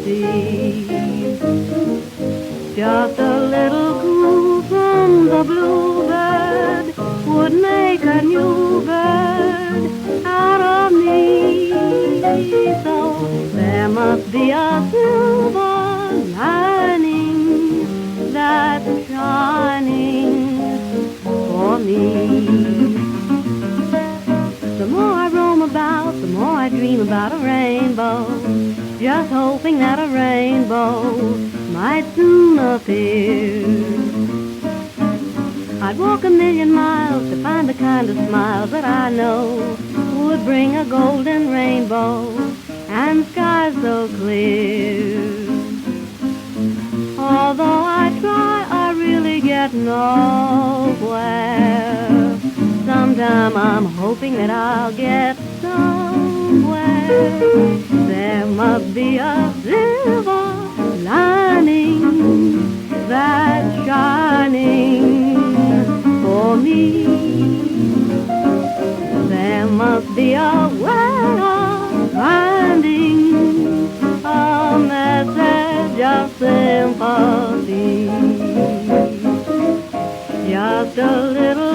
sympathy. Just a little clue from the bluebird would make a new bird out of me. So there must be a silver lining that's shining for me. The more I roam about, the more I dream about a rainbow, just hoping that a rainbow might soon appear. I'd walk a million miles to find the kind of smiles that I know would bring a golden rainbow and skies so clear. Although I try, I really get nowhere. Sometime I'm hoping that I'll get somewhere. There must be a silver lining that's shining for me. There must be a way of finding a message of sympathy. Just a little